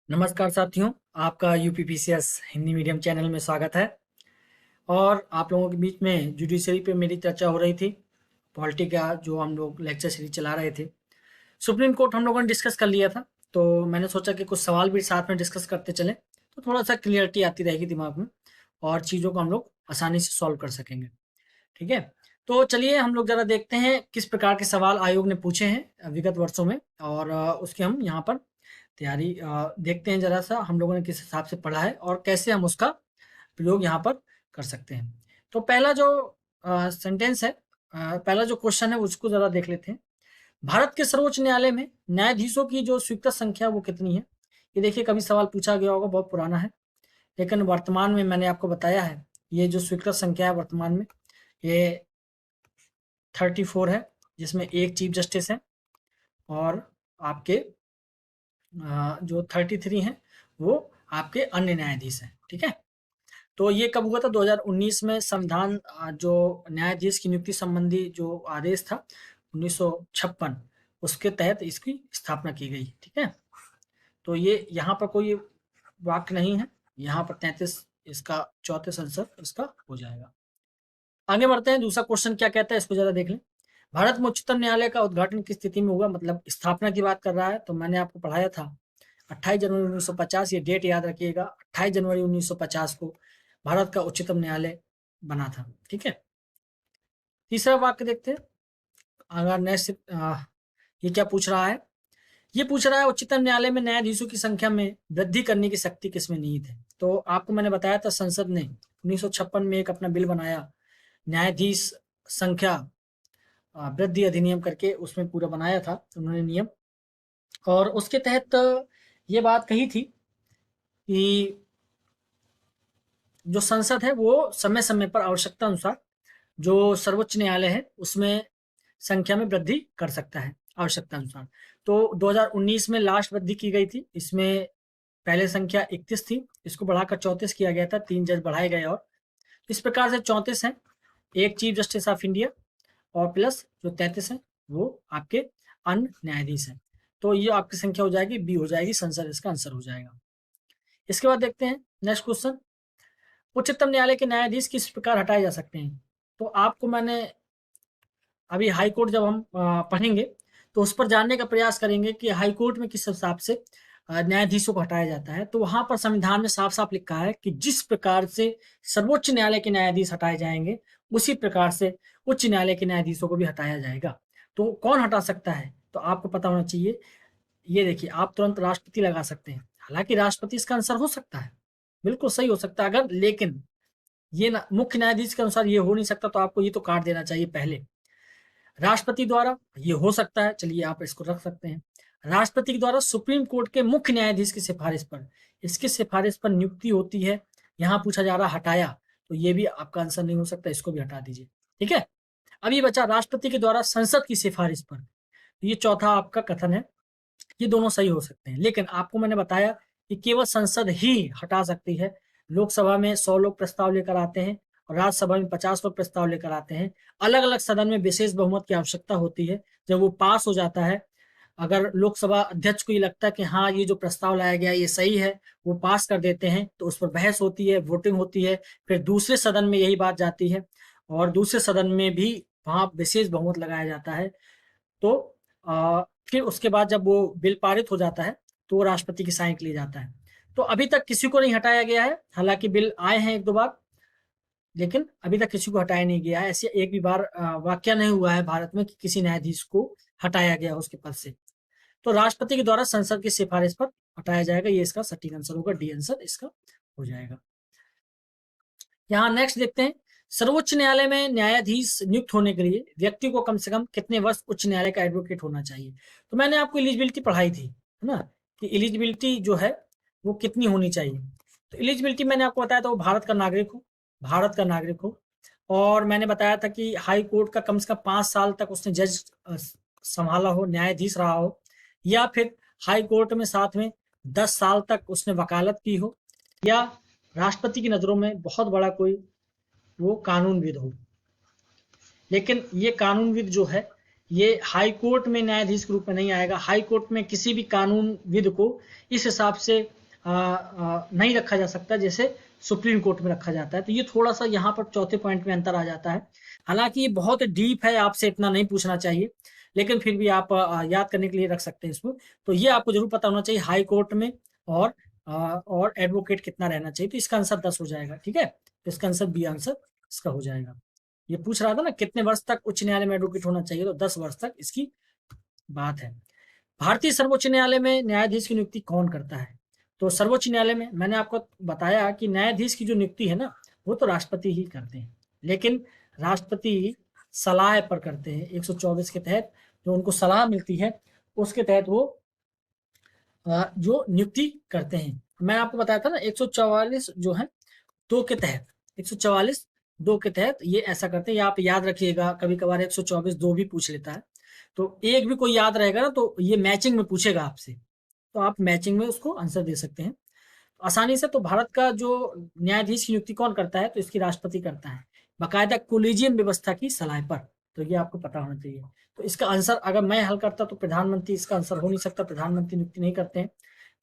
नमस्कार साथियों, आपका यूपीपीसीएस हिंदी मीडियम चैनल में स्वागत है। और आप लोगों के बीच में जुडिशरी पे मेरी चर्चा हो रही थी। पॉलिटी का जो हम लोग लेक्चर सीरीज चला रहे थे, सुप्रीम कोर्ट हम लोगों ने डिस्कस कर लिया था। तो मैंने सोचा कि कुछ सवाल भी साथ में डिस्कस करते चलें, तो थोड़ा सा क्लियरिटी आती रहेगी दिमाग में और चीज़ों को हम लोग आसानी से सॉल्व कर सकेंगे। ठीक है, तो चलिए हम लोग ज़रा देखते हैं किस प्रकार के सवाल आयोग ने पूछे हैं विगत वर्षों में, और उसकी हम यहाँ पर तैयारी देखते हैं। ज़रा सा हम लोगों ने किस हिसाब से पढ़ा है और कैसे हम उसका प्रयोग यहाँ पर कर सकते हैं। तो पहला जो सेंटेंस है, पहला जो क्वेश्चन है उसको ज़रा देख लेते हैं। भारत के सर्वोच्च न्यायालय में न्यायाधीशों की जो स्वीकृत संख्या वो कितनी है? ये देखिए, कभी सवाल पूछा गया होगा, बहुत पुराना है, लेकिन वर्तमान में मैंने आपको बताया है ये जो स्वीकृत संख्या है वर्तमान में ये 34 है, जिसमें एक चीफ जस्टिस है और आपके जो 33 हैं वो आपके अन्य न्यायाधीश हैं। ठीक है, तो ये कब हुआ था? 2019 में संविधान जो न्यायाधीश की नियुक्ति संबंधी जो आदेश था 1956, उसके तहत इसकी स्थापना की गई। ठीक है, तो ये यहाँ पर कोई वाक्य नहीं है, यहाँ पर 33 इसका चौथे संसद इसका हो जाएगा। आगे बढ़ते हैं, दूसरा क्वेश्चन क्या कहता है इसको जरा देख लें। भारत में उच्चतम न्यायालय का उद्घाटन किस स्थिति में हुआ? मतलब स्थापना की बात कर रहा है। तो मैंने आपको पढ़ाया था 28 जनवरी 1950, ये डेट याद रखिएगा। 28 जनवरी 1950 को भारत का उच्चतम न्यायालय बना था। ठीक है, तीसरा वाक्य देखते हैं। अगर नेक्स्ट ये क्या पूछ रहा है? ये पूछ रहा है उच्चतम न्यायालय में न्यायाधीशों की संख्या में वृद्धि करने की शक्ति किसमें निहित है? तो आपको मैंने बताया था संसद ने 1956 में एक अपना बिल बनाया, न्यायाधीश संख्या वृद्धि अधिनियम करके, उसमें पूरा बनाया था उन्होंने नियम, और उसके तहत ये बात कही थी कि जो संसद है वो समय समय पर आवश्यकता अनुसार जो सर्वोच्च न्यायालय है उसमें संख्या में वृद्धि कर सकता है आवश्यकता अनुसार। तो 2019 में लास्ट वृद्धि की गई थी, इसमें पहले संख्या 31 थी, इसको बढ़ाकर 34 किया गया था, 3 जज बढ़ाए गए और इस प्रकार से 34 हैं, एक चीफ जस्टिस ऑफ इंडिया और प्लस जो 33 हैं वो आपके अन्य न्यायाधीश हैं। तो ये आपकी संख्या हो जाएगी, बी हो जाएगी, संसद इसका आंसर हो जाएगा। इसके बाद देखते हैं नेक्स्ट क्वेश्चन। उच्चतम न्यायालय के न्यायाधीश किस प्रकार हटाए जा सकते हैं? तो आपको मैंने अभी हाई कोर्ट जब हम पढ़ेंगे तो उस पर जानने का प्रयास करेंगे कि हाई कोर्ट में किस हिसाब से न्यायाधीशों को हटाया जाता है। तो वहां पर संविधान में साफ साफ लिखा है कि जिस प्रकार से सर्वोच्च न्यायालय के न्यायाधीश हटाए जाएंगे उसी प्रकार से उच्च न्यायालय के न्यायाधीशों को भी हटाया जाएगा। तो कौन हटा सकता है? तो आपको पता होना चाहिए। ये देखिए, आप तुरंत राष्ट्रपति लगा सकते हैं, हालांकि राष्ट्रपति इसका आंसर हो सकता है, बिल्कुल सही हो सकता है अगर, लेकिन ये ना मुख्य न्यायाधीश के अनुसार ये हो नहीं सकता, तो आपको ये तो काट देना चाहिए पहले। राष्ट्रपति द्वारा ये हो सकता है, चलिए आप इसको रख सकते हैं। राष्ट्रपति के द्वारा सुप्रीम कोर्ट के मुख्य न्यायाधीश की सिफारिश पर, इसकी सिफारिश पर नियुक्ति होती है। यहाँ पूछा जा रहा हटाया, तो ये भी आपका आंसर नहीं हो सकता, इसको भी हटा दीजिए। ठीक है, अब ये बचा राष्ट्रपति के द्वारा संसद की सिफारिश पर, ये चौथा आपका कथन है। ये दोनों सही हो सकते हैं, लेकिन आपको मैंने बताया कि केवल संसद ही हटा सकती है। लोकसभा में 100 लोग प्रस्ताव लेकर आते हैं और राज्यसभा में 50 लोग प्रस्ताव लेकर आते हैं। अलग अलग सदन में विशेष बहुमत की आवश्यकता होती है। जब वो पास हो जाता है, अगर लोकसभा अध्यक्ष को ये लगता है कि हाँ ये जो प्रस्ताव लाया गया ये सही है, वो पास कर देते हैं, तो उस पर बहस होती है, वोटिंग होती है, फिर दूसरे सदन में यही बात जाती है और दूसरे सदन में भी वहां विशेष बहुमत लगाया जाता है। तो फिर उसके बाद जब वो बिल पारित हो जाता है तो वो राष्ट्रपति की साइन के लिए जाता है। तो अभी तक किसी को नहीं हटाया गया है, हालांकि बिल आए हैं एक दो बार, लेकिन अभी तक किसी को हटाया नहीं गया है। ऐसे एक भी बार वाकया नहीं हुआ है भारत में कि किसी न्यायाधीश को हटाया गया उसके पद से। तो राष्ट्रपति के द्वारा संसद की सिफारिश पर हटाया जाएगा, ये इसका सटीक आंसर होगा, डी आंसर इसका हो जाएगा। यहाँ नेक्स्ट देखते हैं, सर्वोच्च न्यायालय में न्यायाधीश नियुक्त होने के लिए व्यक्ति को कम से कम कितने वर्ष उच्च न्यायालय का एडवोकेट होना चाहिए? तो मैंने आपको एलिजिबिलिटी पढ़ाई थी, है ना, कि एलिजिबिलिटी जो है वो कितनी होनी चाहिए। तो एलिजिबिलिटी मैंने आपको बताया था वो भारत का नागरिक हो, भारत का नागरिक हो, और मैंने बताया था कि हाई कोर्ट का कम से कम 5 साल तक उसने जज संभाला हो, न्यायाधीश रहा हो, या फिर हाई कोर्ट में साथ में 10 साल तक उसने वकालत की हो, या राष्ट्रपति की नजरों में बहुत बड़ा कोई वो कानूनविद हो। लेकिन ये कानूनविद जो है ये हाई कोर्ट में न्यायाधीश के रूप में नहीं आएगा। हाई कोर्ट में किसी भी कानूनविद को इस हिसाब से नहीं रखा जा सकता जैसे सुप्रीम कोर्ट में रखा जाता है। तो ये थोड़ा सा यहाँ पर चौथे पॉइंट में अंतर आ जाता है। हालांकि ये बहुत डीप है, आपसे इतना नहीं पूछना चाहिए, लेकिन फिर भी आप याद करने के लिए रख सकते हैं इसको। तो ये आपको जरूर पता होना चाहिए हाई कोर्ट में और और एडवोकेट कितना रहना चाहिए। तो इसका आंसर 10 हो जाएगा, ठीक है। तो इसका आंसर बी आंसर इसका हो जाएगा। ये पूछ रहा था ना कितने वर्ष तक उच्च न्यायालय में एडवोकेट होना चाहिए, तो 10 वर्ष तक इसकी बात है। भारतीय सर्वोच्च न्यायालय में न्यायाधीश की नियुक्ति कौन करता है? तो सर्वोच्च न्यायालय में मैंने आपको बताया कि न्यायाधीश की जो नियुक्ति है ना, वो तो राष्ट्रपति ही करते हैं, लेकिन राष्ट्रपति सलाह पर करते हैं। 124 के तहत जो उनको सलाह मिलती है, उसके तहत वो जो नियुक्ति करते हैं। मैंने आपको बताया था ना 144 जो है 2 के तहत, 144 2 के तहत ये ऐसा करते हैं। ये आप याद रखिएगा, कभी कभार 124 2 भी पूछ लेता है, तो एक भी कोई याद रहेगा ना तो ये मैचिंग में पूछेगा आपसे, तो आप मैचिंग में उसको आंसर दे सकते हैं आसानी से। तो भारत का जो न्यायाधीश की नियुक्ति कौन करता है? तो इसकी राष्ट्रपति करता है, बाकायदा कोलिजियम व्यवस्था की सलाह पर। तो ये आपको पता होना चाहिए। तो इसका आंसर अगर मैं हल करता तो प्रधानमंत्री इसका आंसर हो नहीं सकता, प्रधानमंत्री नियुक्ति नहीं करते हैं।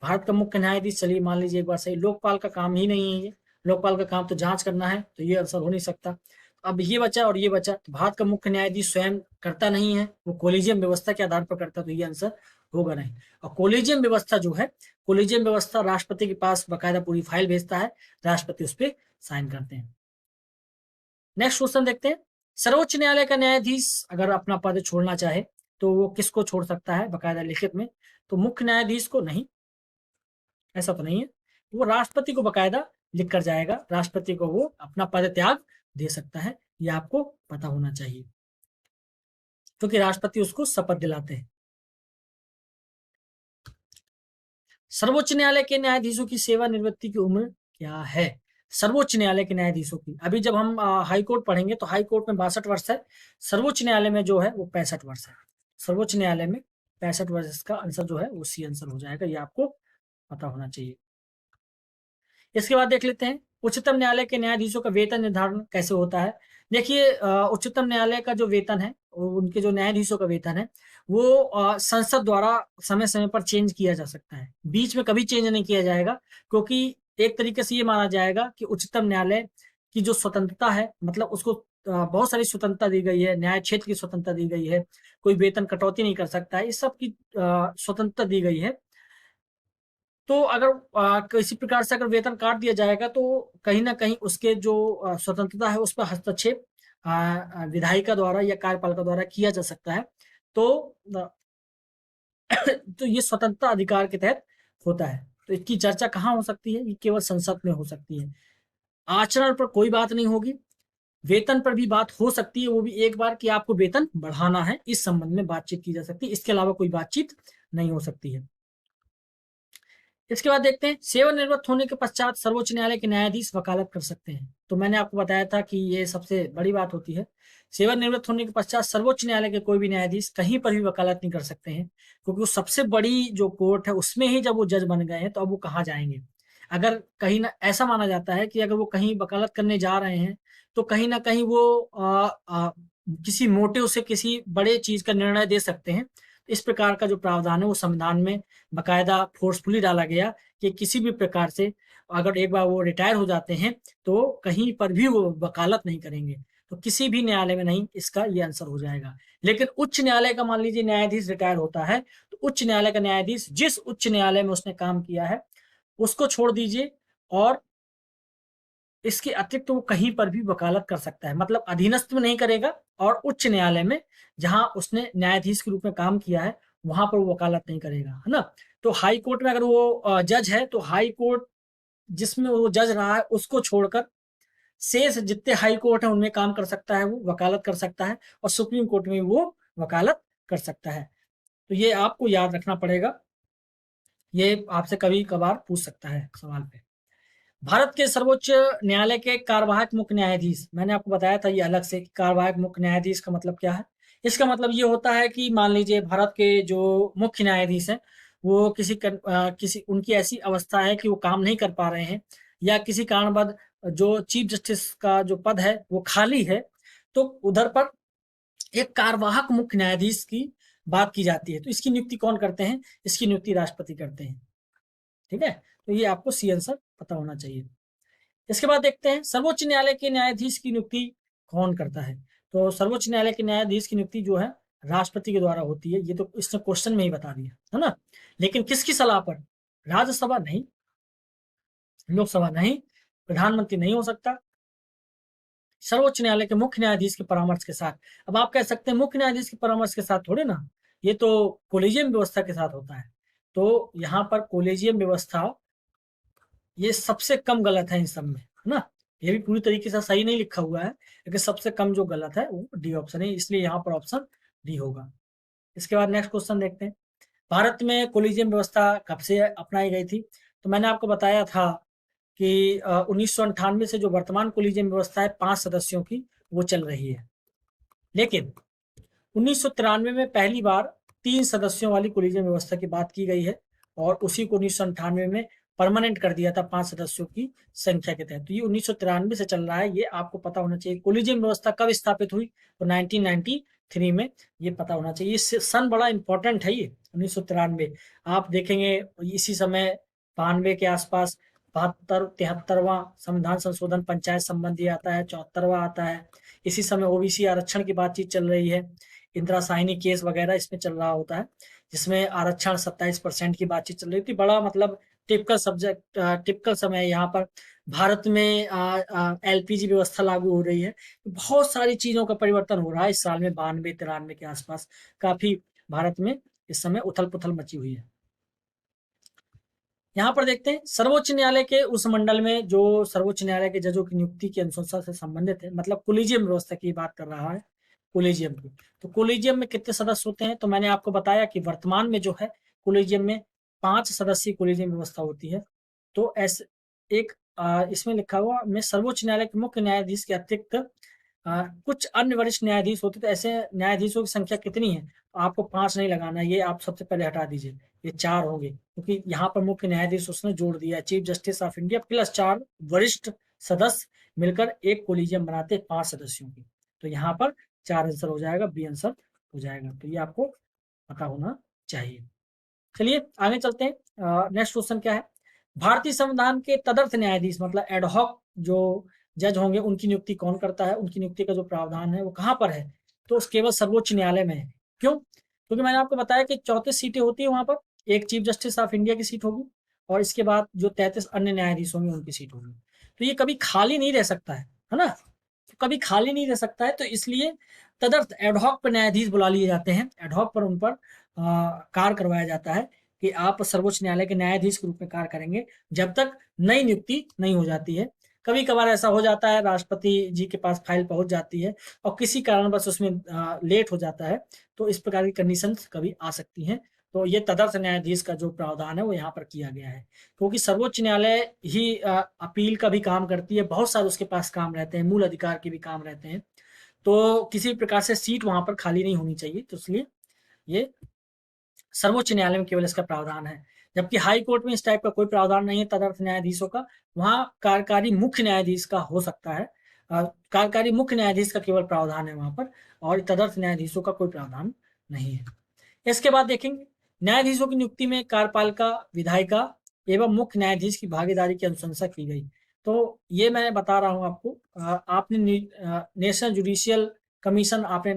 भारत का मुख्य न्यायाधीश, चलिए मान लीजिए एक बार सही, लोकपाल का काम ही नहीं है ये, लोकपाल का काम तो जांच करना है, तो ये आंसर हो नहीं सकता। अब ये बचा और ये बचा, तो भारत का मुख्य न्यायाधीश स्वयं करता नहीं है, वो कोलिजियम व्यवस्था के आधार पर करता, तो ये आंसर होगा नहीं। और कोलिजियम व्यवस्था जो है, कोलिजियम व्यवस्था राष्ट्रपति के पास बाकायदा पूरी फाइल भेजता है, राष्ट्रपति उस पर साइन करते हैं। नेक्स्ट क्वेश्चन देखते हैं। सर्वोच्च न्यायालय का न्यायाधीश अगर अपना पद छोड़ना चाहे तो वो किसको छोड़ सकता है बाकायदा लिखित में? तो मुख्य न्यायाधीश को नहीं, ऐसा तो नहीं है, वो राष्ट्रपति को बाकायदा लिख कर जाएगा, राष्ट्रपति को वो अपना पद त्याग दे सकता है। ये आपको पता होना चाहिए, क्योंकि राष्ट्रपति उसको शपथ दिलाते हैं। सर्वोच्च न्यायालय के न्यायाधीशों की सेवानिवृत्ति की उम्र क्या है? सर्वोच्च न्यायालय के न्यायाधीशों की, अभी जब हम हाई कोर्ट पढ़ेंगे तो हाई कोर्ट में 62 वर्ष है, सर्वोच्च न्यायालय में जो है वो 65 वर्ष है। सर्वोच्च न्यायालय में 65 वर्ष का आंसर जो है वो सी आंसर हो जाएगा, ये आपको पता होना चाहिए। इसके बाद देख लेते हैं उच्चतम न्यायालय के न्यायाधीशों का वेतन निर्धारण कैसे होता है। देखिए उच्चतम न्यायालय का जो वेतन है, उनके जो न्यायाधीशों का वेतन है, वो संसद द्वारा समय समय पर चेंज किया जा सकता है, बीच में कभी चेंज नहीं किया जाएगा, क्योंकि एक तरीके से ये माना जाएगा कि उच्चतम न्यायालय की जो स्वतंत्रता है, मतलब उसको बहुत सारी स्वतंत्रता दी गई है, न्याय क्षेत्र की स्वतंत्रता दी गई है, कोई वेतन कटौती नहीं कर सकता है, इस सब की स्वतंत्रता दी गई है। तो अगर किसी प्रकार से अगर वेतन काट दिया जाएगा तो कहीं ना कहीं उसके जो स्वतंत्रता है उस पर हस्तक्षेप विधायिका द्वारा या कार्यपालिका द्वारा किया जा सकता है। तो तो ये स्वतंत्रता अधिकार के तहत होता है। तो इसकी चर्चा कहाँ हो सकती है? ये केवल संसद में हो सकती है। आचरण पर कोई बात नहीं होगी, वेतन पर भी बात हो सकती है, वो भी एक बार कि आपको वेतन बढ़ाना है, इस संबंध में बातचीत की जा सकती है, इसके अलावा कोई बातचीत नहीं हो सकती है। इसके बाद देखते हैं सेवानिवृत्त होने के पश्चात सर्वोच्च न्यायालय के न्यायाधीश वकालत कर सकते हैं। तो मैंने आपको बताया था कि ये सबसे बड़ी बात होती है, सेवानिवृत्त होने के पश्चात सर्वोच्च न्यायालय के कोई भी न्यायाधीश कहीं पर भी वकालत नहीं कर सकते हैं, क्योंकि वो सबसे बड़ी जो कोर्ट है उसमें ही जब वो जज बन गए हैं तो अब वो कहाँ जाएंगे। अगर कहीं ना ऐसा माना जाता है कि अगर वो कहीं वकालत करने जा रहे हैं तो कहीं ना कहीं वो किसी मोटिव से किसी बड़े चीज का निर्णय दे सकते हैं। इस प्रकार का जो प्रावधान है वो संविधान में बाकायदा फोर्सफुली डाला गया कि किसी भी प्रकार से अगर एक बार वो रिटायर हो जाते हैं तो कहीं पर भी वो वकालत नहीं करेंगे। तो किसी भी न्यायालय में नहीं, इसका ये आंसर हो जाएगा। लेकिन उच्च न्यायालय का मान लीजिए न्यायाधीश रिटायर होता है तो उच्च न्यायालय का न्यायाधीश जिस उच्च न्यायालय में उसने काम किया है उसको छोड़ दीजिए, और इसके अतिरिक्त वो कहीं पर भी वकालत कर सकता है, मतलब अधीनस्थ में नहीं करेगा, और उच्च न्यायालय में जहां उसने न्यायाधीश के रूप में काम किया है वहां पर वो वकालत नहीं करेगा, है ना। तो हाई कोर्ट में अगर वो जज है तो हाई कोर्ट जिसमें वो जज रहा है उसको छोड़कर शेष जितने हाई कोर्ट है उनमें काम कर सकता है, वो वकालत कर सकता है, और सुप्रीम कोर्ट में वो वकालत कर सकता है। तो ये आपको याद रखना पड़ेगा, ये आपसे कभी कभार पूछ सकता है सवाल पे। भारत के सर्वोच्च न्यायालय के कार्यवाहक मुख्य न्यायाधीश, मैंने आपको बताया था ये अलग से कि कार्यवाहक मुख्य न्यायाधीश का मतलब क्या है। इसका मतलब ये होता है कि मान लीजिए भारत के जो मुख्य न्यायाधीश हैं वो किसी उनकी ऐसी अवस्था है कि वो काम नहीं कर पा रहे हैं, या किसी कारणवश जो चीफ जस्टिस का जो पद है वो खाली है, तो उधर पर एक कार्यवाहक मुख्य न्यायाधीश की बात की जाती है। तो इसकी नियुक्ति कौन करते हैं? इसकी नियुक्ति राष्ट्रपति करते हैं, ठीक है, तो ये आपको सी आंसर पता होना चाहिए। इसके बाद देखते हैं सर्वोच्च न्यायालय के न्यायाधीश की नियुक्ति कौन करता है। तो सर्वोच्च न्यायालय के न्यायाधीश की नियुक्ति जो है राष्ट्रपति के द्वारा होती है, ये तो इसने क्वेश्चन में ही बता दिया है ना। लेकिन किसकी सलाह पर? राज्यसभा नहीं, लोकसभा नहीं, प्रधानमंत्री नहीं हो सकता, सर्वोच्च न्यायालय के मुख्य न्यायाधीश के परामर्श के साथ। अब आप कह सकते हैं मुख्य न्यायाधीश के परामर्श के साथ थोड़े ना, ये तो कोलेजियम व्यवस्था के साथ होता है। तो यहाँ पर कोलेजियम व्यवस्था ये सबसे कम गलत है इन सब में, है ना। ये भी पूरी तरीके से सही नहीं लिखा हुआ है, लेकिन सबसे कम जो गलत है वो डी ऑप्शन है, इसलिए यहाँ पर ऑप्शन डी होगा। इसके बाद नेक्स्ट क्वेश्चन देखते हैं, भारत में कोलिजियम व्यवस्था कब से अपनाई गई थी। तो मैंने आपको बताया था कि 1998 से जो वर्तमान कोलिजियम व्यवस्था है 5 सदस्यों की, वो चल रही है। लेकिन 1993 में पहली बार 3 सदस्यों वाली कोलिजियम व्यवस्था की बात की गई है, और उसी को 1998 में परमानेंट कर दिया था 5 सदस्यों की संख्या के तहत। तो ये 1993 से चल रहा है, ये आपको पता होना चाहिए। कोलिजियम व्यवस्था कब स्थापित हुई? तो 1993 में, ये पता होना चाहिए। सन बड़ा इंपॉर्टेंट है ये 1993। आप देखेंगे इसी समय 92 के आसपास 72-73वां संविधान संशोधन पंचायत संबंधी आता है, 74वां आता है। इसी समय ओबीसी आरक्षण की बातचीत चल रही है, इंदिरा साहिनी केस वगैरह इसमें चल रहा होता है, जिसमें आरक्षण 27% की बातचीत चल रही थी। बड़ा मतलब टिपिकल सब्जेक्ट, टिपिकल समय यहाँ पर भारत में एलपीजी व्यवस्था लागू हो रही है। बहुत सारी चीजों का परिवर्तन हो रहा है इस साल में, 92-93 के आसपास काफी भारत में इस समय उथल पुथल मची हुई है। यहाँ पर देखते हैं सर्वोच्च न्यायालय के उस मंडल में जो सर्वोच्च न्यायालय के जजों की नियुक्ति की अनुशंसा से संबंधित है, मतलब कोलिजियम व्यवस्था की बात कर रहा है, कोलिजियम की। तो कोलिजियम में कितने सदस्य होते हैं? तो मैंने आपको बताया कि वर्तमान में जो है कोलिजियम में 5 सदस्यीय कोलिजियम व्यवस्था होती है। तो ऐसे एक इसमें लिखा हुआ में सर्वोच्च न्यायालय के मुख्य न्यायाधीश के अतिरिक्त कुछ अन्य वरिष्ठ न्यायाधीश होते, तो ऐसे न्यायाधीशों की संख्या कितनी है? तो आपको 5 नहीं लगाना, ये आप सबसे पहले हटा दीजिए, ये 4 होंगे, क्योंकि यहाँ पर मुख्य न्यायाधीश उसने जोड़ दिया, chief justice of India plus 4 वरिष्ठ सदस्य मिलकर एक कोलिजियम बनाते 5 सदस्यों की। तो यहाँ पर 4 आंसर हो जाएगा, बी आंसर हो जाएगा। तो ये आपको पता होना चाहिए। चलिए आगे चलते हैं। नेक्स्ट क्वेश्चन क्या है, भारतीय संविधान के तदर्थ न्यायाधीश मतलब एडहॉक जो जज होंगे उनकी नियुक्ति कौन करता है? उनकी नियुक्ति का जो प्रावधान है वो कहाँ पर है? तो केवल सर्वोच्च न्यायालय में है। क्यों? क्योंकि मैंने आपको बताया कि 34 सीटें होती है वहां पर, एक चीफ जस्टिस ऑफ इंडिया की सीट होगी, और इसके बाद जो 33 अन्य न्यायाधीश होंगे उनकी सीट होगी। तो ये कभी खाली नहीं रह सकता है ना, तो कभी खाली नहीं रह सकता है, तो इसलिए तदर्थ एडहॉक पर न्यायाधीश बुला लिए जाते हैं, एडहॉक पर उन पर कार्य करवाया जाता है कि आप सर्वोच्च न्यायालय के न्यायाधीश के रूप में कार्य करेंगे जब तक नई नियुक्ति नहीं हो जाती है। कभी कभार ऐसा हो जाता है, राष्ट्रपति जी के पास फाइल पहुंच जाती है और किसी कारणवश उसमें लेट हो जाता है, तो इस प्रकार की कंडीशंस कभी आ सकती हैं। तो ये तदर्थ न्यायाधीश का जो प्रावधान है वो यहाँ पर किया गया है, क्योंकि सर्वोच्च न्यायालय ही अपील का भी काम करती है, बहुत सारे उसके पास काम रहते हैं, मूल अधिकार के भी काम रहते हैं, तो किसी प्रकार से सीट वहां पर खाली नहीं होनी चाहिए, तो इसलिए ये सर्वोच्च न्यायालय में केवल इसका प्रावधान है। जबकि हाई कोर्ट में इस टाइप का कोई प्रावधान नहीं है तदर्थ न्यायाधीशों का, वहां कार्यकारी मुख्य न्यायाधीश का हो सकता है, कार्यकारी मुख्य न्यायाधीश का केवल प्रावधान है वहां पर, और तदर्थ न्यायाधीशों का कोई प्रावधान नहीं है। इसके बाद देखेंगे न्यायाधीशों की नियुक्ति में कार्यपालिका, विधायिका एवं मुख्य न्यायाधीश की भागीदारी की अनुशंसा की गई। तो ये मैं बता रहा हूँ आपको, आपने नेशनल जुडिशियल कमीशन, आपने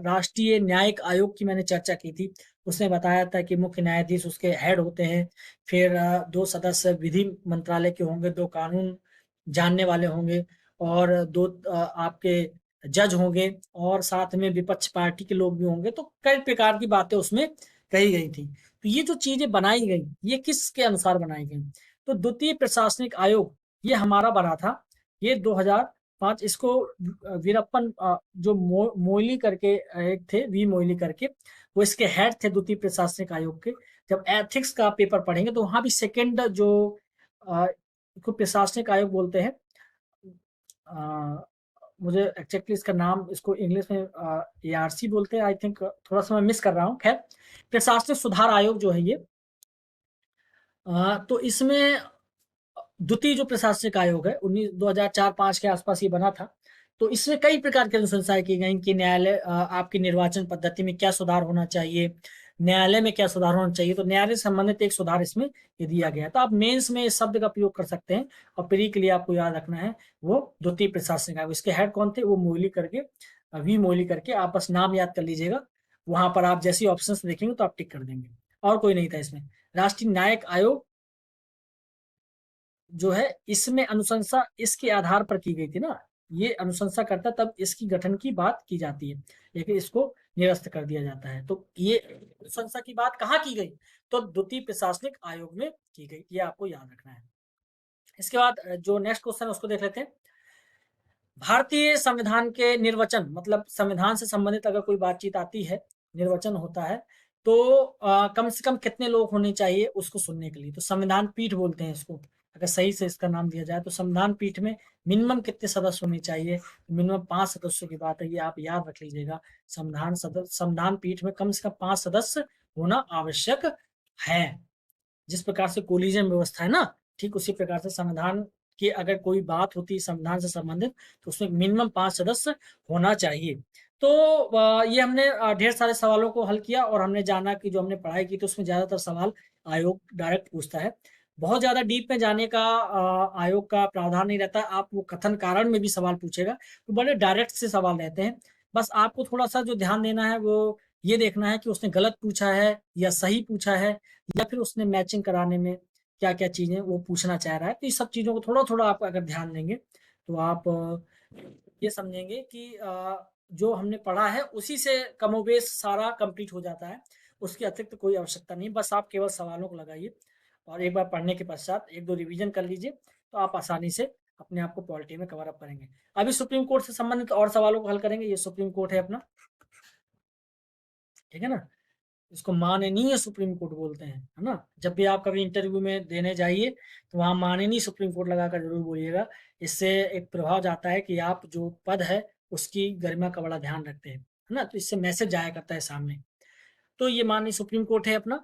राष्ट्रीय न्यायिक आयोग की मैंने चर्चा की थी, उसने बताया था कि मुख्य न्यायाधीश उसके हेड होते हैं, फिर 2 सदस्य विधि मंत्रालय के होंगे, 2 कानून जानने वाले होंगे, और 2 आपके जज होंगे, और साथ में विपक्ष पार्टी के लोग भी होंगे। तो कई प्रकार की बातें उसमें कही गई थी। तो ये जो चीजें बनाई गई ये किसके अनुसार बनाई गई? तो द्वितीय प्रशासनिक आयोग ये हमारा बना था, ये 2005, इसको वीरप्पन जो मोइली करके एक थे, वी मोइली करके, वो इसके हेड थे द्वितीय प्रशासनिक आयोग के। जब एथिक्स का पेपर पढ़ेंगे तो वहां भी सेकेंड जो को प्रशासनिक आयोग बोलते हैं, मुझे एक्चुअली इसका नाम, इसको इंग्लिश में ARC बोलते हैं आई थिंक, थोड़ा सा मैं मिस कर रहा हूँ। खैर प्रशासनिक सुधार आयोग जो है ये, तो इसमें द्वितीय जो प्रशासनिक आयोग है 2004-5 के आसपास ये बना था। तो इसमें कई प्रकार की अनुशंसाएं की गई कि न्यायालय आपकी निर्वाचन पद्धति में क्या सुधार होना चाहिए, न्यायालय में क्या सुधार होना चाहिए, तो न्यायालय से संबंधित एक सुधार इसमें ये दिया गया है। तो आप मेंस में इस शब्द का प्रयोग कर सकते हैं, और प्री के लिए आपको याद रखना है वो द्वितीय प्रशासनिक आयोग, इसके हेड कौन थे, वो मोइली करके, वी मोइली करके, आप बस नाम याद कर लीजिएगा। वहां पर आप जैसे ऑप्शन देखेंगे तो आप टिक कर देंगे, और कोई नहीं था इसमें। राष्ट्रीय न्यायिक आयोग जो है, इसमें अनुशंसा इसके आधार पर की गई थी ना, ये अनुशंसा करता तब इसकी गठन की बात की जाती है, लेकिन इसको निरस्त कर दिया जाता है। तो ये अनुशंसा की बात कहाँ की गई, तो द्वितीय प्रशासनिक आयोग में की गई, ये आपको याद रखना है। इसके बाद जो नेक्स्ट क्वेश्चन है उसको देख लेते हैं। भारतीय संविधान के निर्वचन, मतलब संविधान से संबंधित अगर कोई बातचीत आती है, निर्वचन होता है, तो कम से कम कितने लोग होने चाहिए उसको सुनने के लिए, तो संविधान पीठ बोलते हैं इसको, अगर सही से इसका नाम दिया जाए तो। संविधान पीठ में मिनिमम कितने सदस्य होने चाहिए, मिनिमम 5 सदस्यों की बात है, ये आप याद रख लीजिएगा। संविधान पीठ में कम से कम 5 सदस्य होना आवश्यक है। जिस प्रकार से कोलिजन व्यवस्था है ना, ठीक उसी प्रकार से संविधान की अगर कोई बात होती है संविधान से संबंधित, तो उसमें मिनिमम 5 सदस्य होना चाहिए। तो ये हमने ढेर सारे सवालों को हल किया, और हमने जाना कि जो हमने पढ़ाई की तो उसमें ज्यादातर सवाल आयोग डायरेक्ट पूछता है। बहुत ज्यादा डीप में जाने का आयोग का प्रावधान नहीं रहता। आप वो कथन कारण में भी सवाल पूछेगा, तो बड़े डायरेक्ट से सवाल रहते हैं। बस आपको थोड़ा सा जो ध्यान देना है वो ये देखना है कि उसने गलत पूछा है या सही पूछा है, या फिर उसने मैचिंग कराने में क्या क्या चीजें वो पूछना चाह रहा है। तो इस सब चीजों को थोड़ा थोड़ा आप अगर ध्यान देंगे तो आप ये समझेंगे कि जो हमने पढ़ा है उसी से कमोबेश सारा कंप्लीट हो जाता है, उसकी अतिरिक्त कोई आवश्यकता नहीं। बस आप केवल सवालों को लगाइए, और एक बार पढ़ने के पश्चात एक दो रिवीजन कर लीजिए, तो आप आसानी से अपने आप को पॉलिटी में कवर अप करेंगे। अभी सुप्रीम कोर्ट से संबंधित और सवालों को हल करेंगे। ये सुप्रीम कोर्ट है अपना, ठीक है ना, इसको माननीय सुप्रीम कोर्ट बोलते हैं, है ना। जब भी आप कभी इंटरव्यू में देने जाइए तो वहां माननीय सुप्रीम कोर्ट लगाकर जरूर बोलिएगा। इससे एक प्रभाव जाता है कि आप जो पद है उसकी गरिमा का बड़ा ध्यान रखते हैं, है ना, तो इससे मैसेज जाया करता है सामने। तो ये माननीय सुप्रीम कोर्ट है अपना,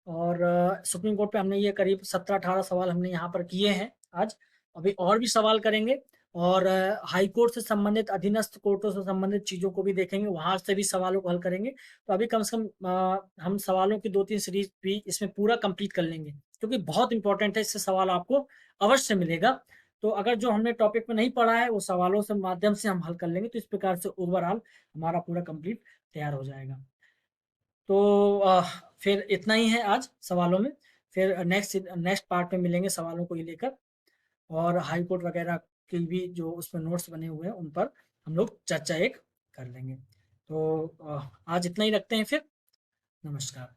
और सुप्रीम कोर्ट पे हमने ये करीब 17-18 सवाल हमने यहाँ पर किए हैं आज। अभी और भी सवाल करेंगे, और हाई कोर्ट से संबंधित, अधीनस्थ कोर्टों से संबंधित चीजों को भी देखेंगे, वहां से भी सवालों को हल करेंगे। तो अभी कम से कम हम सवालों की 2-3 सीरीज भी इसमें पूरा कंप्लीट कर लेंगे, क्योंकि बहुत इंपॉर्टेंट है, इससे सवाल आपको अवश्य मिलेगा। तो अगर जो हमने टॉपिक में नहीं पढ़ा है वो सवालों से माध्यम से हम हल कर लेंगे, तो इस प्रकार से ओवरऑल हमारा पूरा कंप्लीट तैयार हो जाएगा। तो फिर इतना ही है आज सवालों में। फिर नेक्स्ट नेक्स्ट पार्ट में मिलेंगे सवालों को ये लेकर, और हाई कोर्ट वगैरह के भी जो उसमें नोट्स बने हुए हैं उन पर हम लोग चर्चा एक कर लेंगे। तो आज इतना ही रखते हैं फिर। नमस्कार।